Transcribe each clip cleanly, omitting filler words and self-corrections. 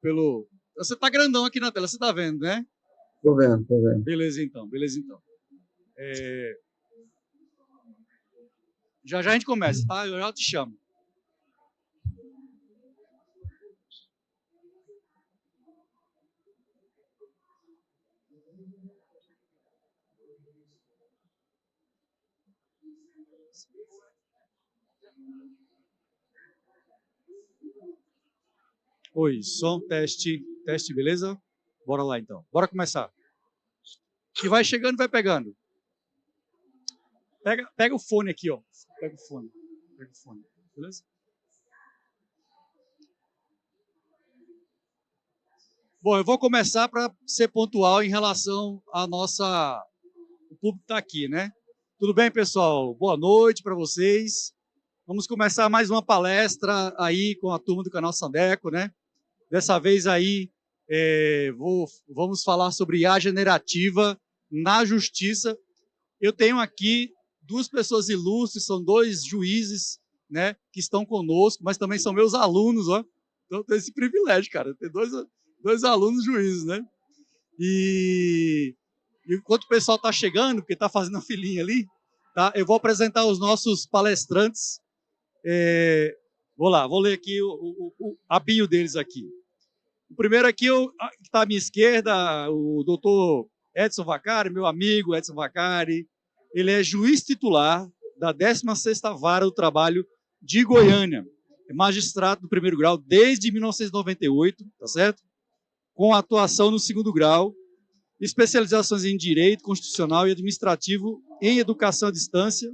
pelo... Você está grandão aqui na tela, você está vendo, né? Tô vendo, tô vendo. Beleza, então. Já já a gente começa, tá? Eu já te chamo. Oi, som, teste, beleza? Bora lá, então. Bora começar. Que vai chegando, vai pegando. Pega o fone aqui, ó. Pega o fone, beleza? Bom, eu vou começar para ser pontual em relação à nossa... O público está aqui, né? Tudo bem, pessoal? Boa noite para vocês. Vamos começar mais uma palestra aí com a turma do canal Sandeco, né? Dessa vez aí, vamos falar sobre IA generativa na justiça. Eu tenho aqui duas pessoas ilustres, são dois juízes, né, que estão conosco, mas também são meus alunos, ó. Então, eu tenho esse privilégio, cara, ter dois alunos juízes, né? E enquanto o pessoal está chegando, porque está fazendo a filinha ali, tá? Eu vou apresentar os nossos palestrantes. Vou ler aqui a bio deles aqui. O primeiro aqui está à minha esquerda, o doutor Edson Vacari, meu amigo Edson Vacari. Ele é juiz titular da 16ª Vara do Trabalho de Goiânia. É magistrado do primeiro grau desde 1998, tá certo? Com atuação no segundo grau, especializações em Direito Constitucional e Administrativo em Educação à Distância,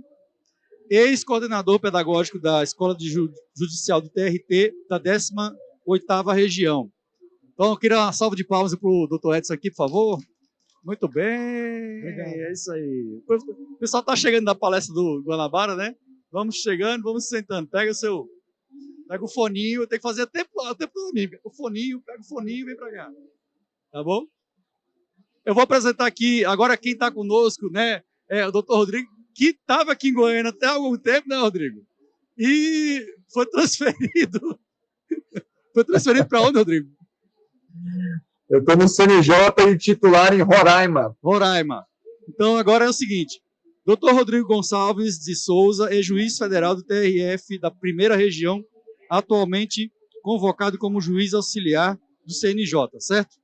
ex-coordenador pedagógico da Escola Judicial do TRT da 18ª Região. Então, eu queria uma salva de palmas para o doutor Edson aqui, por favor. Muito bem. Obrigado. É isso aí. O pessoal está chegando da palestra do Guanabara, né? Vamos chegando, vamos sentando. Pega o foninho, tem que fazer tempo para mim. Pega o foninho e vem para cá. Tá bom? Eu vou apresentar aqui, agora quem está conosco, né? É o doutor Rodrigo, que estava aqui em Goiânia até há algum tempo, né, Rodrigo? E foi transferido. Foi transferido para onde, Rodrigo? Eu estou no CNJ e titular em Roraima. Então, agora é o seguinte. Dr. Rodrigo Gonçalves de Souza é juiz federal do TRF da primeira região, atualmente convocado como juiz auxiliar do CNJ, certo?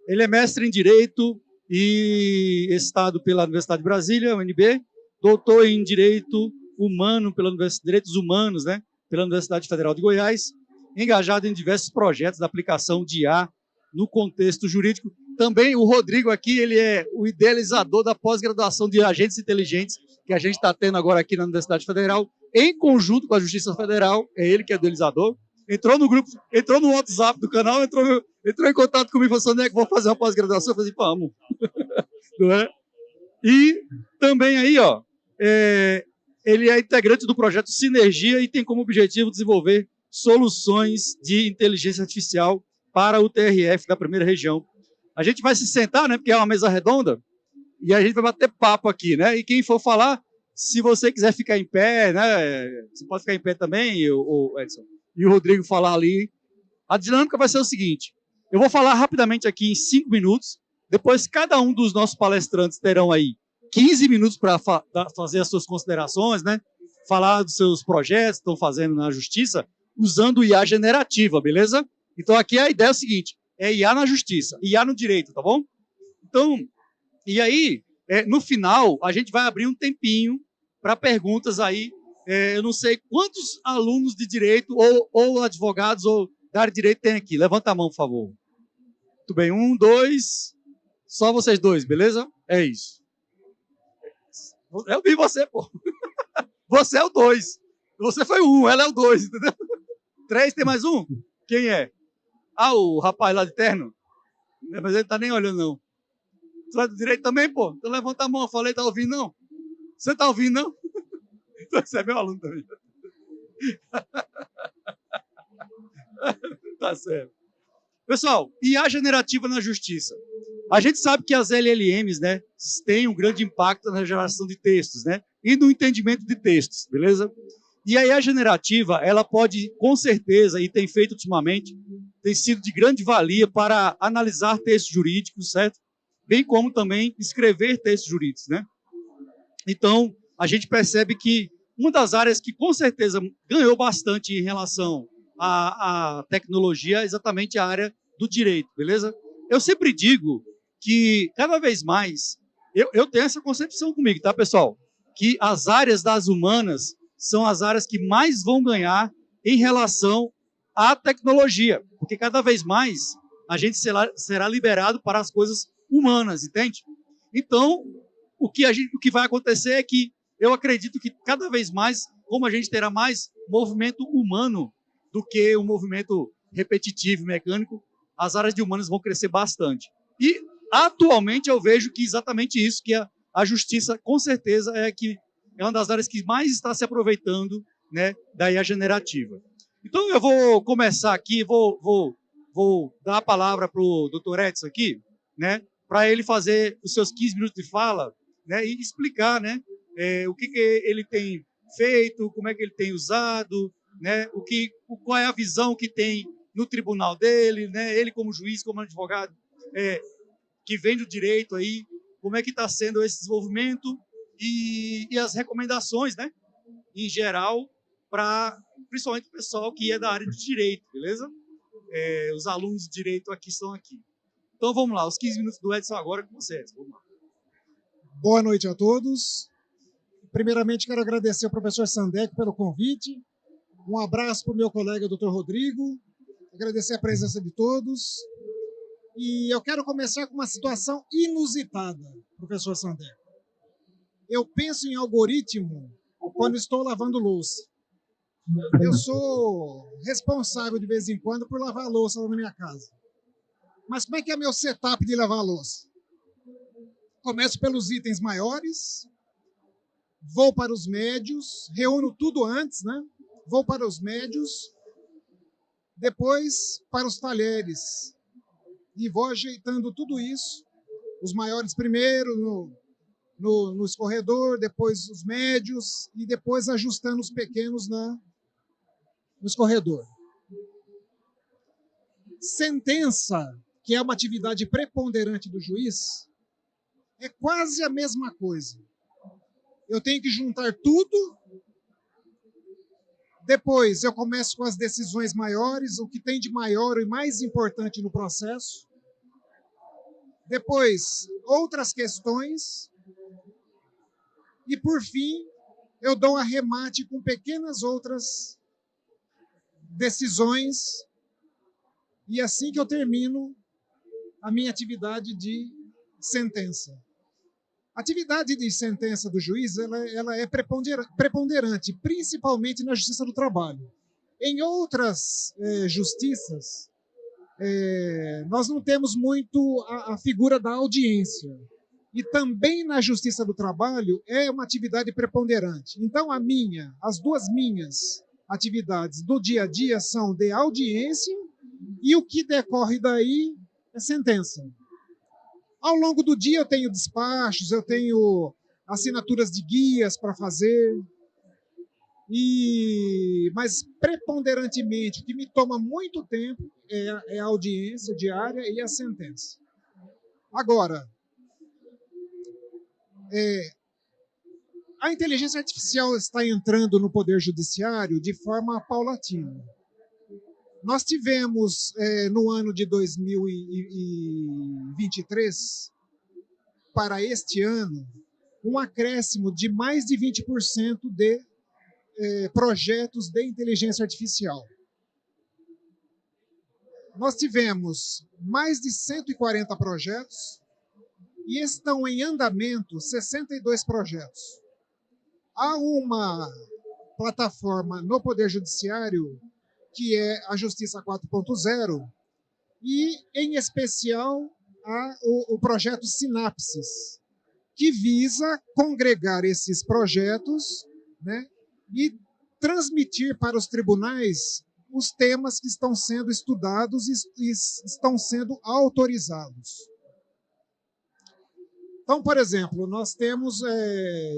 Ele é mestre em Direito e Estado pela Universidade de Brasília, UNB, doutor em Direito Humano Direitos Humanos, né, pela Universidade Federal de Goiás, engajado em diversos projetos da aplicação de IA no contexto jurídico. Também o Rodrigo aqui, ele é o idealizador da pós-graduação de agentes inteligentes que a gente está tendo agora aqui na Universidade Federal, em conjunto com a Justiça Federal, é ele que é o idealizador. Entrou no grupo, entrou no WhatsApp do canal, entrou em contato comigo e falou, Sandeco, vou fazer uma pós-graduação. Eu falei, vamos. Não é? E também aí, ó, ele é integrante do projeto Sinergia e tem como objetivo desenvolver soluções de inteligência artificial para o TRF da primeira região. A gente vai se sentar, né, porque é uma mesa redonda, e a gente vai bater papo aqui, né? E quem for falar, se você quiser ficar em pé, né, você pode ficar em pé também, o Edson, e o Rodrigo falar ali. A dinâmica vai ser o seguinte, eu vou falar rapidamente aqui em 5 minutos, depois cada um dos nossos palestrantes terão aí 15 minutos para fazer as suas considerações, né? Falar dos seus projetos que estão fazendo na justiça, usando IA generativa, beleza? Então aqui a ideia é o seguinte, é IA na justiça, IA no direito, tá bom? Então, e aí, no final, a gente vai abrir um tempinho para perguntas aí, eu não sei quantos alunos de direito, ou advogados, ou da área de direito tem aqui. Levanta a mão, por favor. Muito bem, 1, 2, só vocês dois, beleza? É isso. Eu vi você, pô. Você é o 2. Você foi o 1, ela é o 2, entendeu? 3, tem mais um? Quem é? Ah, o rapaz lá de terno? Mas ele tá nem olhando, não. Você vai do direito também, pô? Então levanta a mão, eu falei, tá ouvindo, não? Você tá ouvindo, não? Então você é meu aluno também. Tá certo. Pessoal, IA generativa na justiça. A gente sabe que as LLMs, né, têm um grande impacto na geração de textos, né, e no entendimento de textos, beleza? E a IA generativa, ela pode, com certeza, e tem feito ultimamente, tem sido de grande valia para analisar textos jurídicos, certo? Bem como também escrever textos jurídicos, né? Então, a gente percebe que uma das áreas que com certeza ganhou bastante em relação à tecnologia é exatamente a área do direito, beleza? Eu sempre digo que cada vez mais, eu tenho essa concepção comigo, tá, pessoal? Que as áreas das humanas são as áreas que mais vão ganhar em relação à tecnologia, porque cada vez mais a gente será liberado para as coisas humanas, entende? Então, o que vai acontecer é que eu acredito que cada vez mais, como a gente terá mais movimento humano do que um movimento repetitivo, mecânico, as áreas de humanas vão crescer bastante. E, atualmente, eu vejo que exatamente isso, que a justiça, com certeza, é uma das áreas que mais está se aproveitando, né, da IA generativa. Então, eu vou começar aqui, vou dar a palavra para o Dr. Edson aqui, né, para ele fazer os seus 15 minutos de fala, né, e explicar, né, o que ele tem feito, como é que ele tem usado, né, qual é a visão que tem no tribunal dele, né, ele como juiz, como advogado, que vem do direito aí, como é que está sendo esse desenvolvimento e as recomendações, né, em geral, para principalmente o pessoal que é da área de direito, beleza? Os alunos de direito aqui estão aqui. Então vamos lá, os 15 minutos do Edson agora com vocês. Vamos lá. Boa noite a todos. Primeiramente, quero agradecer ao professor Sandec pelo convite. Um abraço para o meu colega, Dr. Rodrigo. Agradecer a presença de todos. E eu quero começar com uma situação inusitada, professor Sandec. Eu penso em algoritmo quando estou lavando louça. Eu sou responsável, de vez em quando, por lavar louça lá na minha casa. Mas como é que é meu setup de lavar louça? Começo pelos itens maiores, vou para os médios, reúno tudo antes, né? Vou para os médios, depois para os talheres. E vou ajeitando tudo isso, os maiores primeiro no escorredor, depois os médios e depois ajustando os pequenos no escorredor. Sentença, que é uma atividade preponderante do juiz, é quase a mesma coisa. Eu tenho que juntar tudo, depois eu começo com as decisões maiores, o que tem de maior e mais importante no processo, depois outras questões, e por fim eu dou um arremate com pequenas outras decisões, e assim que eu termino a minha atividade de sentença. A atividade de sentença do juiz ela é preponderante, principalmente na justiça do trabalho. Em outras justiças, nós não temos muito a figura da audiência. E também na justiça do trabalho é uma atividade preponderante. Então, as duas minhas atividades do dia a dia são de audiência e o que decorre daí é sentença. Ao longo do dia eu tenho despachos, eu tenho assinaturas de guias para fazer, mas preponderantemente o que me toma muito tempo é a audiência diária e a sentença. Agora, a inteligência artificial está entrando no Poder Judiciário de forma paulatina. Nós tivemos, no ano de 2023, para este ano, um acréscimo de mais de 20% de projetos de inteligência artificial. Nós tivemos mais de 140 projetos e estão em andamento 62 projetos. Há uma plataforma no Poder Judiciário que é a Justiça 4.0, e, em especial, o projeto Sinapses, que visa congregar esses projetos, né, e transmitir para os tribunais os temas que estão sendo estudados e estão sendo autorizados. Então, por exemplo, nós temos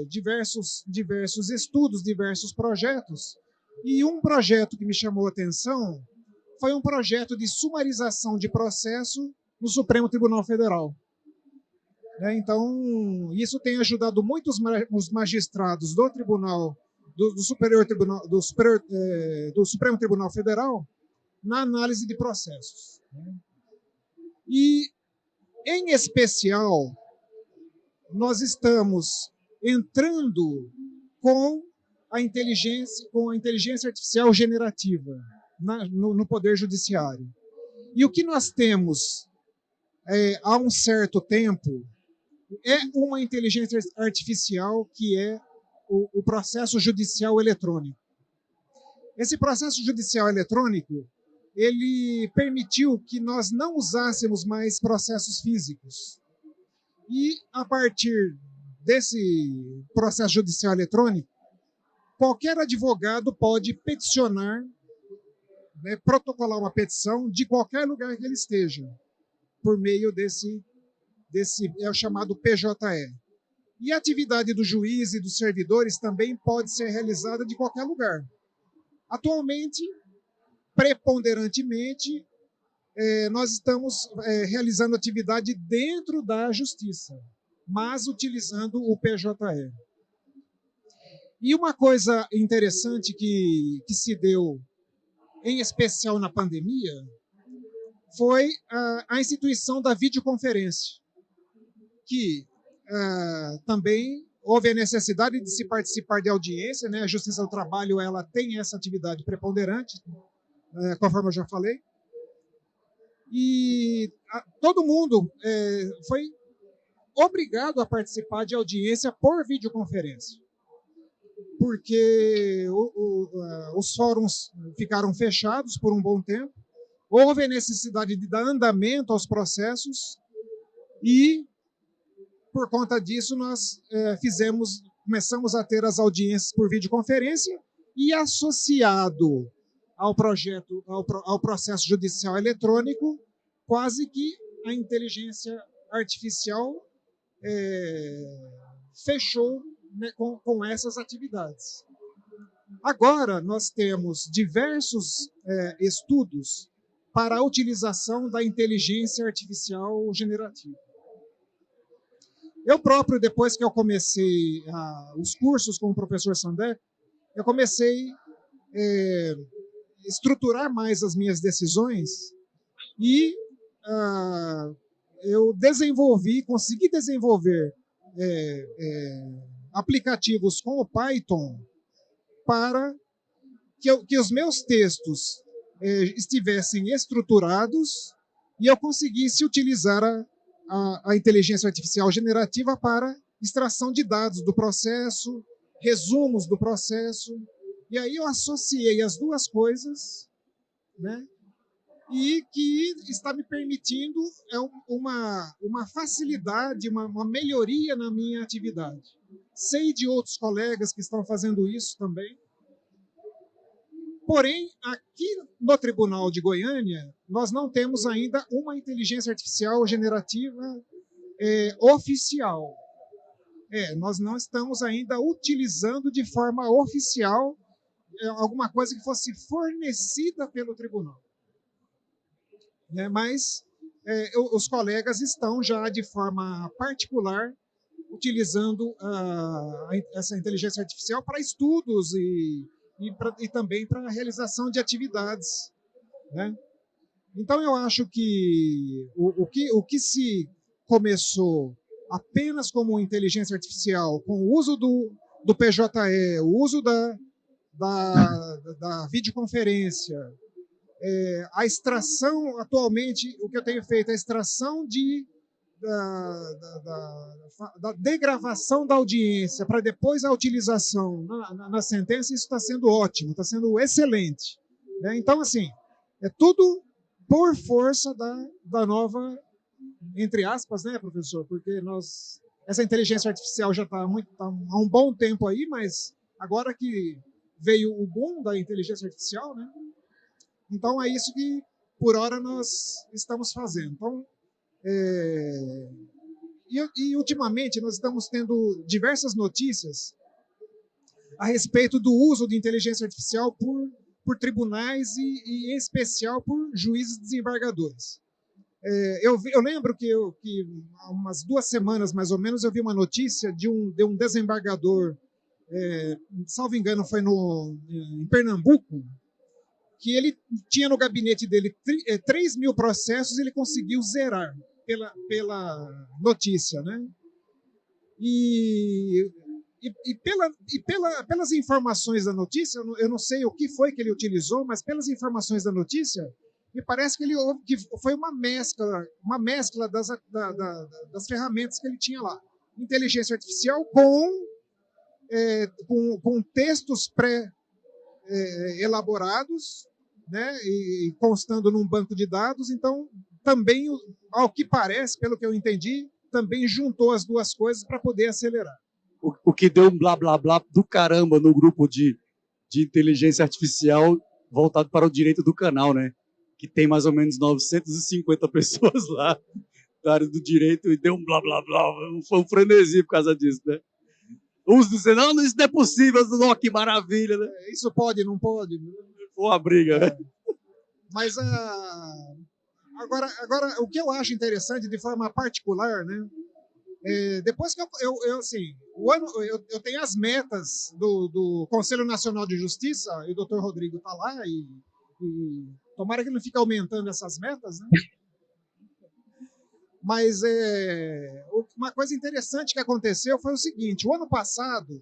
diversos estudos, diversos projetos, e um projeto que me chamou a atenção foi um projeto de sumarização de processo no Supremo Tribunal Federal. Então, isso tem ajudado muito os magistrados do Tribunal, do Supremo Tribunal Federal na análise de processos. E, em especial, nós estamos entrando com a inteligência artificial generativa no Poder Judiciário. E o que nós temos há um certo tempo é uma inteligência artificial que é o processo judicial eletrônico. Esse processo judicial eletrônico, ele permitiu que nós não usássemos mais processos físicos. E, a partir desse processo judicial eletrônico, qualquer advogado pode peticionar, protocolar uma petição de qualquer lugar que ele esteja, por meio desse é o chamado PJE. E a atividade do juiz e dos servidores também pode ser realizada de qualquer lugar. Atualmente, preponderantemente, nós estamos realizando atividade dentro da justiça, mas utilizando o PJE. E uma coisa interessante que se deu, em especial na pandemia, foi a instituição da videoconferência, que também houve a necessidade de se participar de audiência, A Justiça do Trabalho ela tem essa atividade preponderante, conforme eu já falei, e todo mundo foi obrigado a participar de audiência por videoconferência, porque os fóruns ficaram fechados por um bom tempo, houve a necessidade de dar andamento aos processos e, por conta disso, nós começamos a ter as audiências por videoconferência e, associado ao processo judicial eletrônico, quase que a inteligência artificial fechou com essas atividades. Agora, nós temos diversos estudos para a utilização da inteligência artificial generativa. Eu próprio, depois que eu comecei os cursos com o professor Sandé, eu comecei a estruturar mais as minhas decisões e eu consegui desenvolver aplicativos com o Python para que os meus textos estivessem estruturados e eu conseguisse utilizar a inteligência artificial generativa para extração de dados do processo, resumos do processo, e aí eu associei as duas coisas, e que está me permitindo uma facilidade, uma melhoria na minha atividade. Sei de outros colegas que estão fazendo isso também. Porém, aqui no Tribunal de Goiânia, nós não temos ainda uma inteligência artificial generativa oficial. Nós não estamos ainda utilizando de forma oficial alguma coisa que fosse fornecida pelo tribunal. Mas os colegas estão já de forma particular utilizando essa inteligência artificial para estudos e também para a realização de atividades. Então, eu acho que o que se começou apenas como inteligência artificial, com o uso do PJE, o uso da videoconferência, a extração, atualmente, o que eu tenho feito, a extração da degravação da audiência para depois a utilização na sentença, isso está sendo ótimo, está sendo excelente. Então, assim, é tudo por força da nova, entre aspas, professor? Porque essa inteligência artificial já está há um bom tempo aí, mas agora que veio o boom da inteligência artificial, então é isso que, por hora, nós estamos fazendo. Então, e ultimamente nós estamos tendo diversas notícias a respeito do uso de inteligência artificial por tribunais e, em especial, por juízes desembargadores. Eu lembro que há umas 2 semanas, mais ou menos, eu vi uma notícia de um desembargador, salvo engano, foi em Pernambuco, que ele tinha no gabinete dele 3 mil processos e ele conseguiu zerar pela notícia, né? Pelas informações da notícia, eu não sei o que foi que ele utilizou, mas pelas informações da notícia, me parece que foi uma mescla das ferramentas que ele tinha lá. Inteligência artificial com textos pré-elaborados, né, e constando num banco de dados. Então, também, ao que parece, pelo que eu entendi, também juntou as duas coisas para poder acelerar. O que deu um blá blá blá do caramba no grupo de inteligência artificial voltado para o direito do canal, né? Que tem mais ou menos 950 pessoas lá da área do direito e deu um blá blá blá. Foi um frenesi por causa disso, né? Uns dizendo, não, isso não é possível, não, que maravilha, né? Isso pode, não pode? Foi uma briga, né? Mas agora, o que eu acho interessante de forma particular, né? Depois que assim, eu tenho as metas do Conselho Nacional de Justiça, e o doutor Rodrigo está lá, e tomara que não fique aumentando essas metas, né? Mas uma coisa interessante que aconteceu foi o seguinte: o ano passado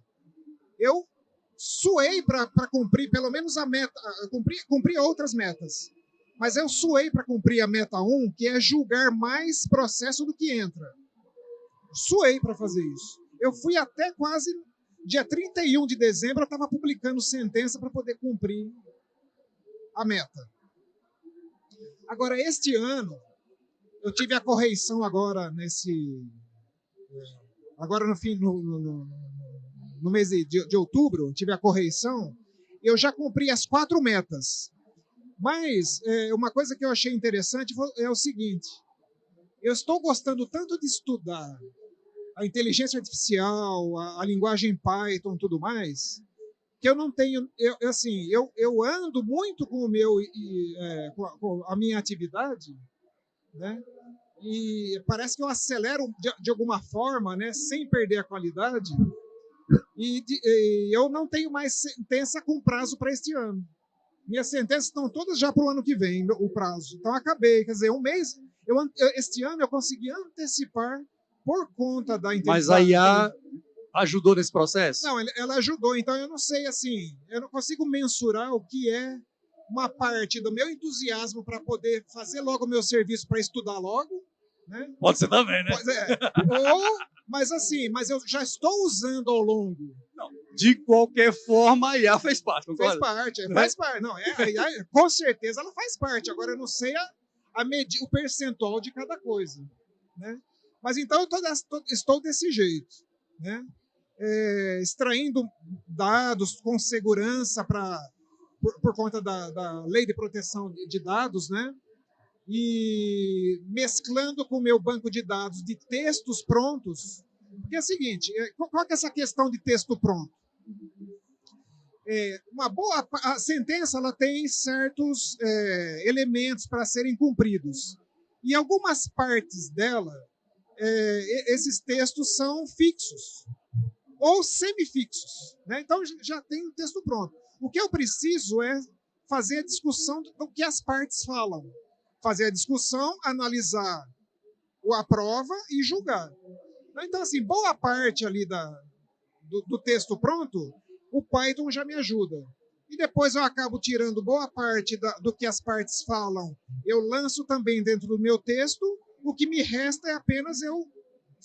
eu suei para cumprir pelo menos a meta, cumpri outras metas, mas eu suei para cumprir a meta 1, que é julgar mais processo do que entra. Suei para fazer isso. Eu fui até quase dia 31 de dezembro, eu estava publicando sentença para poder cumprir a meta. Agora, este ano, eu tive a correição agora no mês de outubro, tive a correição, eu já cumpri as 4 metas. Mas uma coisa que eu achei interessante é o seguinte: eu estou gostando tanto de estudar a inteligência artificial, a linguagem Python e tudo mais, que eu não tenho, eu ando muito com com a minha atividade, né? E parece que eu acelero de alguma forma, né, sem perder a qualidade, e eu não tenho mais sentença com prazo para este ano. Minhas sentenças estão todas já para o ano que vem, o prazo. Então, acabei. Quer dizer, um mês, este ano eu consegui antecipar por conta da inteligência. Mas a IA ajudou nesse processo? Não, ela ajudou. Então, eu não sei, assim, eu não consigo mensurar o que é uma parte do meu entusiasmo para poder fazer logo o meu serviço para estudar logo, né? Pode ser também, né? Mas eu já estou usando ao longo. Não, de qualquer forma, a IA faz parte. Faz parte. Não, a IA, com certeza ela faz parte. Agora eu não sei o percentual de cada coisa, né? Mas então eu estou desse jeito, né? Extraindo dados com segurança por conta da lei de proteção de dados, né? E mesclando com o meu banco de dados de textos prontos. Porque é o seguinte, qual que é essa questão de texto pronto? A sentença ela tem certos elementos para serem cumpridos. E algumas partes dela, esses textos são fixos ou semifixos, né? Então já tem um texto pronto. O que eu preciso é fazer a discussão do que as partes falam. Fazer a discussão, analisar a prova e julgar. Então, assim, boa parte ali do texto pronto, o Python já me ajuda. E depois eu acabo tirando boa parte do que as partes falam. Eu lanço também dentro do meu texto. O que me resta é apenas eu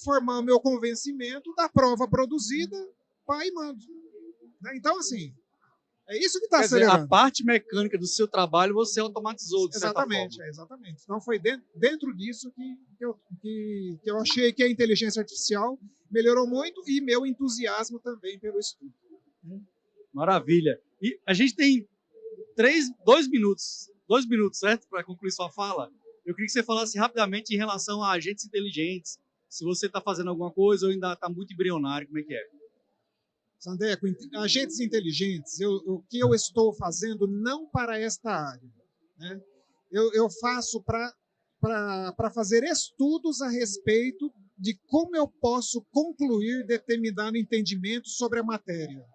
formar o meu convencimento da prova produzida, pá, e mando. Então, assim, é isso que está acelerando. A parte mecânica do seu trabalho você automatizou, de certa forma. Exatamente. Então, foi dentro disso que eu achei que a inteligência artificial melhorou muito e meu entusiasmo também pelo estudo. Maravilha. E a gente tem 2 minutos, certo? Para concluir sua fala. Eu queria que você falasse rapidamente em relação a agentes inteligentes. Se você está fazendo alguma coisa ou ainda está muito embrionário, como é que é? Sandeco, agentes inteligentes, o que eu estou fazendo não para esta área, né? Eu faço para fazer estudos a respeito de como eu posso concluir determinado entendimento sobre a matéria,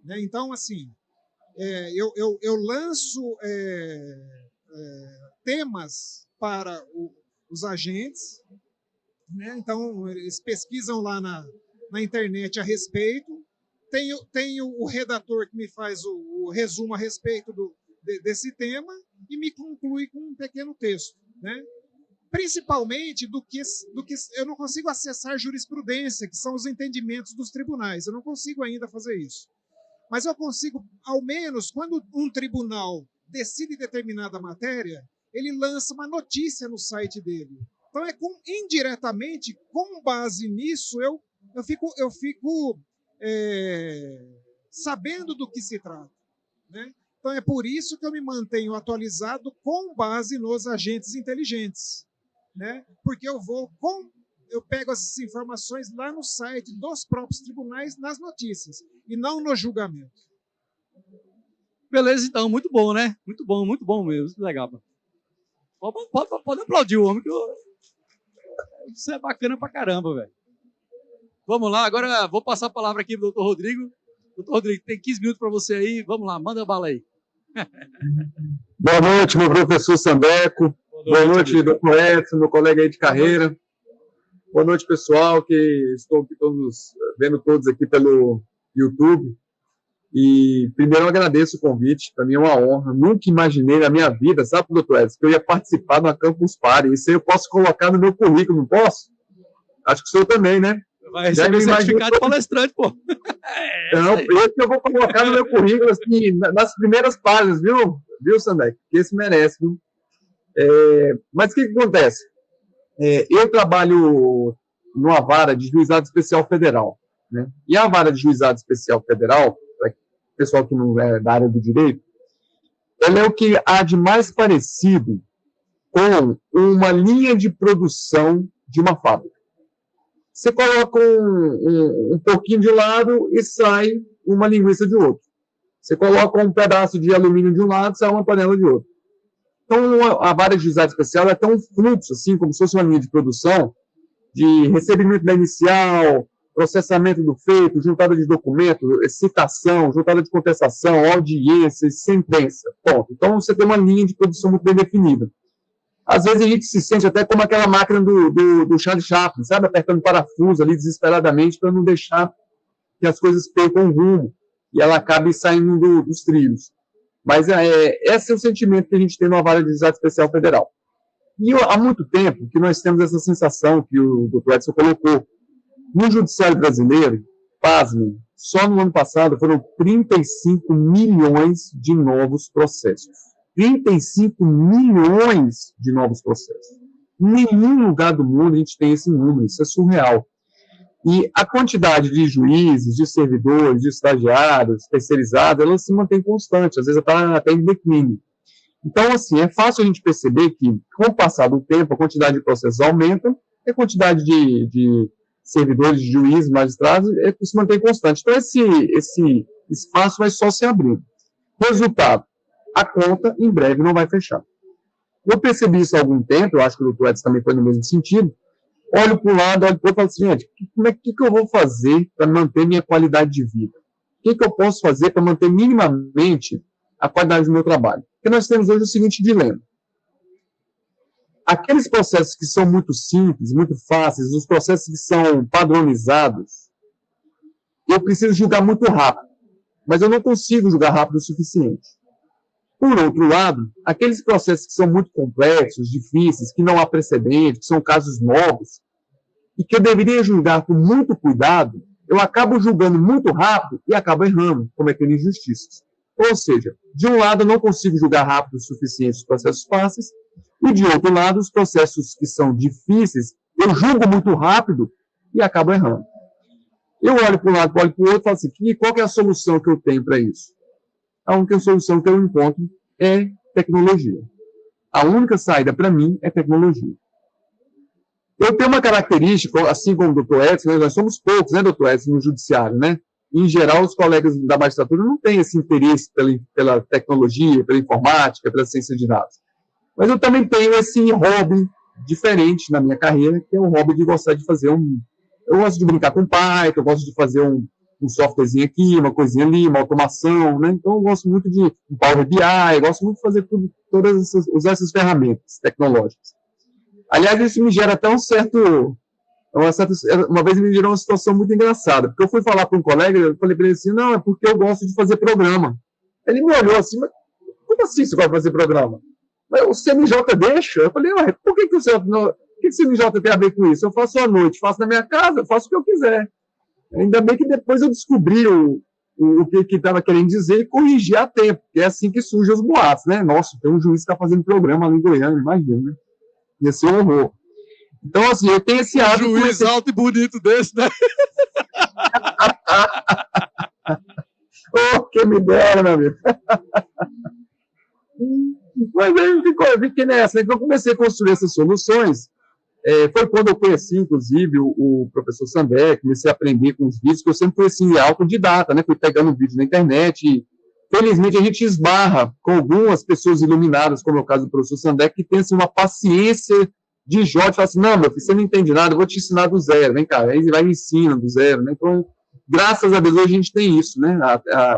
né? Então, assim, eu lanço temas para os agentes, né? Então, eles pesquisam lá na internet a respeito, tenho o redator que me faz o resumo a respeito desse tema e me conclui com um pequeno texto, né? Principalmente do que eu não consigo acessar jurisprudência, que são os entendimentos dos tribunais. Eu não consigo ainda fazer isso. Mas eu consigo, ao menos, quando um tribunal decide determinada matéria, ele lança uma notícia no site dele. Então, indiretamente, com base nisso, eu fico sabendo do que se trata, né? Então, é por isso que eu me mantenho atualizado com base nos agentes inteligentes, né? Porque eu pego essas informações lá no site dos próprios tribunais, nas notícias, e não no julgamento. Beleza, então, muito bom, né? Muito bom mesmo, muito legal. Pode aplaudir o homem, que isso é bacana pra caramba, velho. Vamos lá, agora vou passar a palavra aqui pro doutor Rodrigo. Doutor Rodrigo, tem 15 minutos para você aí, vamos lá, manda bala aí. Boa noite, meu professor Sandeco. Boa noite, doutor Edson, meu colega aí de carreira. Boa noite, pessoal, que estou aqui vendo todos aqui pelo YouTube. E primeiro eu agradeço o convite, para mim é uma honra. Nunca imaginei na minha vida, sabe, doutor Edson, que eu ia participar de uma Campus Party. Isso aí eu posso colocar no meu currículo, não posso? Acho que o senhor também, né? Vai receber certificado de palestrante, pô. Não, esse eu vou colocar no meu currículo, assim, nas primeiras páginas, viu, Sandeco? Que esse merece, viu? Mas o que acontece? Eu trabalho numa vara de juizado especial federal, né? E a vara de juizado especial federal, para o pessoal que não é da área do direito, ela é o que há de mais parecido com uma linha de produção de uma fábrica. Você coloca um pouquinho de um lado e sai uma linguiça de outro. Você coloca um pedaço de alumínio de um lado e sai uma panela de outro. Então, a vara de juizado especial tem um fluxo, assim, como se fosse uma linha de produção, de recebimento da inicial, processamento do feito, juntada de documento, citação, juntada de contestação, audiência, sentença. Ponto. Então, você tem uma linha de produção muito bem definida. Às vezes a gente se sente até como aquela máquina do Charlie Chaplin, sabe? Apertando parafuso ali desesperadamente para não deixar que as coisas percam o rumo e ela acabe saindo dos trilhos. Mas esse é o sentimento que a gente tem na vara de juizado especial federal. E há muito tempo que nós temos essa sensação que o Dr. Edson colocou. No judiciário brasileiro, pasmem, só no ano passado foram 35 milhões de novos processos. 35 milhões de novos processos. Em nenhum lugar do mundo a gente tem esse número, isso é surreal. E a quantidade de juízes, de servidores, de estagiários, terceirizados, ela se mantém constante, às vezes está até em declínio. Então, assim, é fácil a gente perceber que, com o passar do tempo, a quantidade de processos aumenta, e a quantidade de servidores, de juízes, magistrados, se mantém constante. Então, esse espaço vai só se abrindo. Resultado, a conta, em breve, não vai fechar. Eu percebi isso há algum tempo, eu acho que o doutor Edson também foi no mesmo sentido. Olho para um lado, olho para o outro e falo assim, gente, o que eu vou fazer para manter minha qualidade de vida? O que eu posso fazer para manter minimamente a qualidade do meu trabalho? Porque nós temos hoje o seguinte dilema. Aqueles processos que são muito simples, muito fáceis, os processos que são padronizados, eu preciso julgar muito rápido, mas eu não consigo julgar rápido o suficiente. Por outro lado, aqueles processos que são muito complexos, difíceis, que não há precedente, que são casos novos, e que eu deveria julgar com muito cuidado, eu acabo julgando muito rápido e acabo errando, cometendo injustiças. Ou seja, de um lado eu não consigo julgar rápido o suficiente os processos fáceis, e de outro lado, os processos que são difíceis, eu julgo muito rápido e acabo errando. Eu olho para um lado, olho para o outro e falo assim, qual que é a solução que eu tenho para isso? A única solução que eu encontro é tecnologia. A única saída para mim é tecnologia. Eu tenho uma característica, assim como o Dr. Edson, nós somos poucos, né, Dr. Edson, no judiciário, né? em geral, os colegas da magistratura não têm esse interesse pela tecnologia, pela informática, pela ciência de dados. Mas eu também tenho esse hobby diferente na minha carreira, que é o hobby de gostar de fazer eu gosto de brincar com Python, eu gosto de fazer um softwarezinho aqui, uma coisinha ali, uma automação, né? Então eu gosto muito de Power BI, eu gosto muito de fazer usar essas ferramentas tecnológicas. Aliás, isso me gera até uma vez me gerou uma situação muito engraçada, porque eu fui falar para um colega, eu falei para ele assim, não, é porque eu gosto de fazer programa. Ele me olhou assim, mas como assim você gosta de fazer programa? Mas o CNJ deixa? Eu falei, por que o CNJ tem a ver com isso? Eu faço à noite, faço na minha casa, faço o que eu quiser. Ainda bem que depois eu descobri o que estava querendo dizer e corrigi a tempo, que é assim que surgem os boatos, né? Nossa, tem um juiz que está fazendo programa ali em Goiânia, imagina, né? Ia ser um horror. Então, assim, eu tenho esse hábito... Um juiz alto e bonito desse, né? Oh, quem me dera, meu amigo. Mas aí eu fiquei nessa. Então, eu comecei a construir essas soluções. Foi quando eu conheci, inclusive, o professor Sandé, comecei a aprender com os vídeos, que eu sempre fui assim, autodidata, né? Fui pegando vídeo na internet e, felizmente, a gente esbarra com algumas pessoas iluminadas, como é o caso do professor Sandé, que tem assim, uma paciência de Jó, de falar assim, não, meu filho, você não entende nada, eu vou te ensinar do zero, vem cá, aí ele vai e ensina do zero, né? Então, graças a Deus, hoje a gente tem isso, né?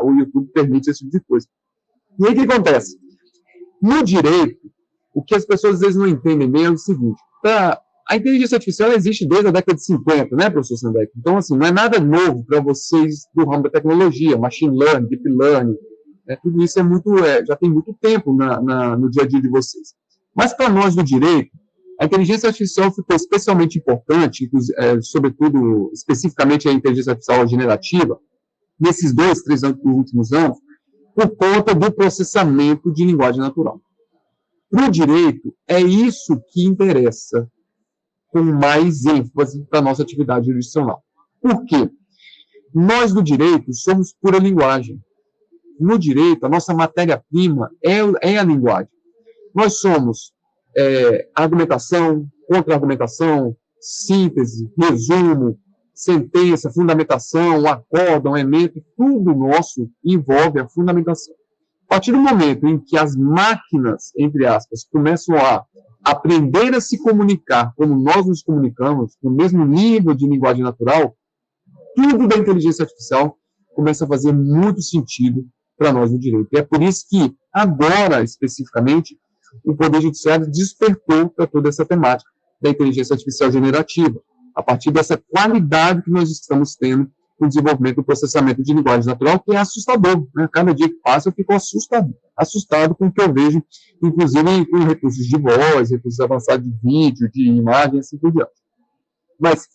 O YouTube permite esse tipo de coisa. E aí, o que acontece? No direito, o que as pessoas às vezes não entendem bem é o seguinte, a inteligência artificial existe desde a década de 50, né, professor Sandbeck? Então, assim, não é nada novo para vocês do ramo da tecnologia, machine learning, deep learning, tudo isso já tem muito tempo no dia a dia de vocês. Mas para nós do direito, a inteligência artificial ficou especialmente importante, sobretudo, especificamente a inteligência artificial generativa, nesses 2, 3 últimos anos, por conta do processamento de linguagem natural. Para o direito, é isso que interessa com mais ênfase para a nossa atividade jurisdicional. Por quê? Nós do direito somos pura linguagem. No direito, a nossa matéria-prima é a linguagem. Nós somos argumentação, contra-argumentação, síntese, resumo, sentença, fundamentação, acórdão, emento, tudo nosso envolve a fundamentação. A partir do momento em que as máquinas, entre aspas, começam a aprender a se comunicar como nós nos comunicamos, no mesmo nível de linguagem natural, tudo da inteligência artificial começa a fazer muito sentido para nós no direito. E é por isso que, agora, especificamente, o Poder Judiciário despertou para toda essa temática da inteligência artificial generativa, a partir dessa qualidade que nós estamos tendo no desenvolvimento do processamento de linguagem natural, que é assustador, né? Cada dia que passa eu fico assustado com o que eu vejo, inclusive com recursos de voz, recursos avançados de vídeo, de imagem, assim por diante. Mas,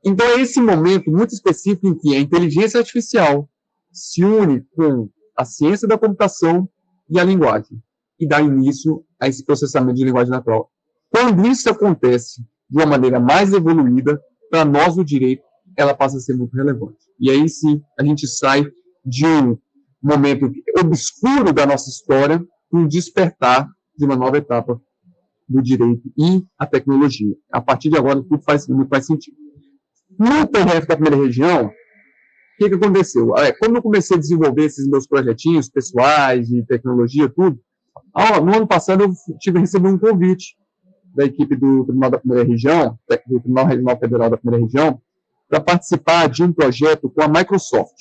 então é esse momento muito específico em que a inteligência artificial se une com a ciência da computação e a linguagem, e dá início a esse processamento de linguagem natural. Quando isso acontece de uma maneira mais evoluída, para nós do direito, ela passa a ser muito relevante. E aí sim, a gente sai de um momento obscuro da nossa história para um despertar de uma nova etapa do direito e a tecnologia. A partir de agora, tudo faz sentido. No TRF da primeira região, o que aconteceu? Quando eu comecei a desenvolver esses meus projetinhos pessoais, de tecnologia, tudo, no ano passado eu recebi um convite da equipe do Tribunal da Primeira Região, do Tribunal Regional Federal da Primeira Região, para participar de um projeto com a Microsoft.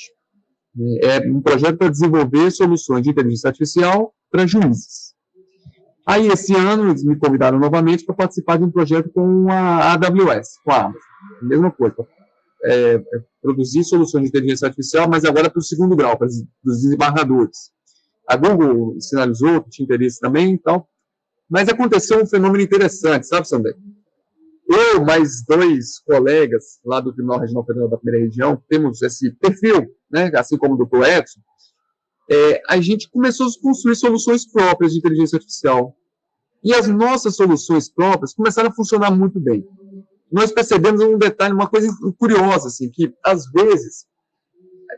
É um projeto para desenvolver soluções de inteligência artificial para juízes. Aí, esse ano, eles me convidaram novamente para participar de um projeto com a AWS, com a Amazon. Mesma coisa. Produzir soluções de inteligência artificial, mas agora para o segundo grau, para os desembargadores. A Google sinalizou que tinha interesse também e tal. Mas aconteceu um fenômeno interessante, sabe, Sandé? Eu, mais 2 colegas lá do Tribunal Regional Federal da Primeira Região, temos esse perfil, né, assim como o Dr. Edson, a gente começou a construir soluções próprias de inteligência artificial. E as nossas soluções próprias começaram a funcionar muito bem. Nós percebemos um detalhe, uma coisa curiosa, assim, que, às vezes,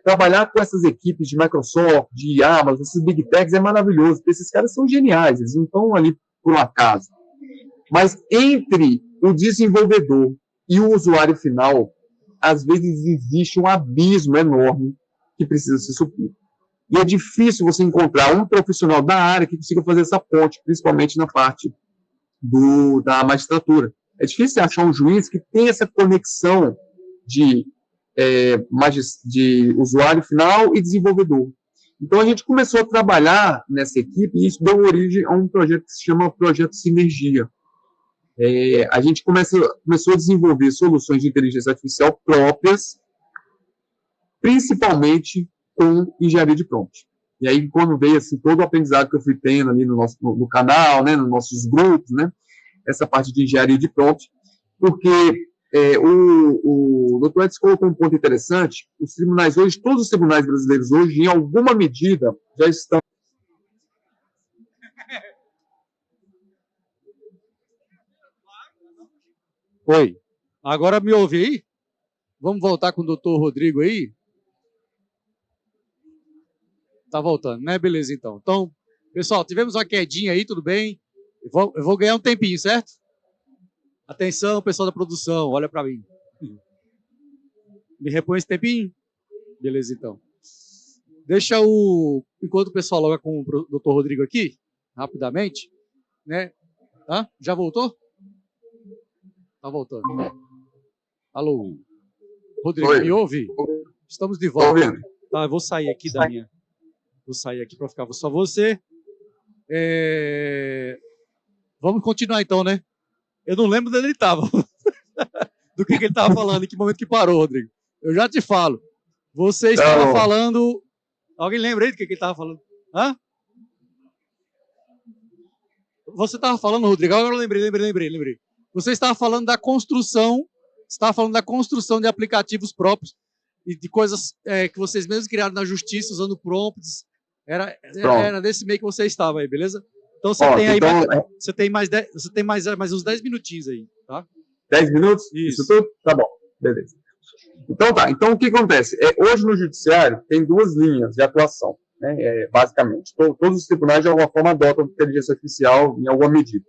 trabalhar com essas equipes de Microsoft, de Amazon, esses Big Techs é maravilhoso, porque esses caras são geniais, eles não estão ali por um acaso. Mas entre o desenvolvedor e o usuário final, às vezes existe um abismo enorme que precisa ser suprido. E é difícil você encontrar um profissional da área que consiga fazer essa ponte, principalmente na parte da magistratura. É difícil achar um juiz que tenha essa conexão de usuário final e desenvolvedor. Então, a gente começou a trabalhar nessa equipe e isso deu origem a um projeto que se chama Projeto Sinergia. A gente começou a desenvolver soluções de inteligência artificial próprias, principalmente com engenharia de prompt. E aí, quando veio assim, todo o aprendizado que eu fui tendo ali no canal, né, nos nossos grupos, né, essa parte de engenharia de prompt, porque o Dr. Edson colocou um ponto interessante, os tribunais hoje, todos os tribunais brasileiros hoje, em alguma medida, já estão... Oi. Agora me ouve aí? Vamos voltar com o doutor Rodrigo aí? Tá voltando, né? Beleza, então. Então, pessoal, tivemos uma quedinha aí, tudo bem? Eu vou ganhar um tempinho, certo? Atenção, pessoal da produção, olha para mim. Me repõe esse tempinho? Beleza, então. Enquanto o pessoal loga com o doutor Rodrigo aqui, rapidamente, né? Já voltou? Tá voltando. Alô? Rodrigo, Oi. me ouve? Estamos de volta. Tô ouvindo. Tá, eu vou sair aqui da minha... Vou sair aqui para ficar só você. Vamos continuar então, né? Eu não lembro de onde ele estava. Do que ele estava falando, em que momento que parou, Rodrigo. Eu já te falo. Você estava falando... Alguém lembra aí do que ele estava falando? Hã? Você estava falando, Rodrigo, agora eu lembrei. Você estava falando da construção, de aplicativos próprios e de coisas que vocês mesmos criaram na justiça, usando prompts. Era desse meio que você estava aí, beleza? Então você tem aí você tem mais uns 10 minutinhos aí, tá? 10 minutos? Isso tudo? Tá bom, beleza. Então tá, então o que acontece? Hoje no judiciário tem duas linhas de atuação, né? Basicamente. Todos os tribunais de alguma forma adotam inteligência artificial em alguma medida.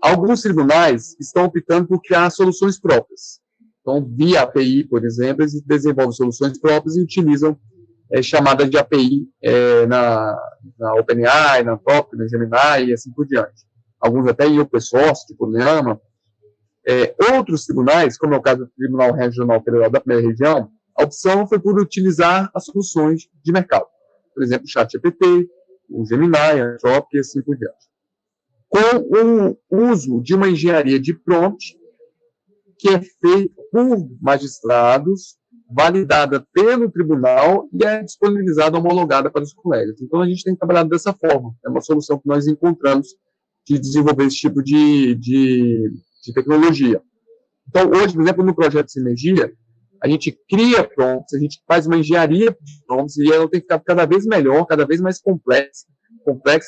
Alguns tribunais estão optando por criar soluções próprias. Então, via API, por exemplo, eles desenvolvem soluções próprias e utilizam chamadas de API na OpenAI, na Anthropic, na Gemini e assim por diante. Alguns até em open source, tipo Llama. Outros tribunais, como é o caso do Tribunal Regional Federal da Primeira Região, a opção foi por utilizar as soluções de mercado. Por exemplo, o ChatGPT, o Gemini, a Anthropic e assim por diante. Com o uso de uma engenharia de prompt que é feita por magistrados, validada pelo tribunal e é disponibilizada, homologada para os colegas. Então, a gente tem trabalhado dessa forma. É uma solução que nós encontramos de desenvolver esse tipo de tecnologia. Então, hoje, por exemplo, no projeto Sinergia, a gente cria prompts, a gente faz uma engenharia de prompts e ela tem que ficar cada vez melhor, cada vez mais complexa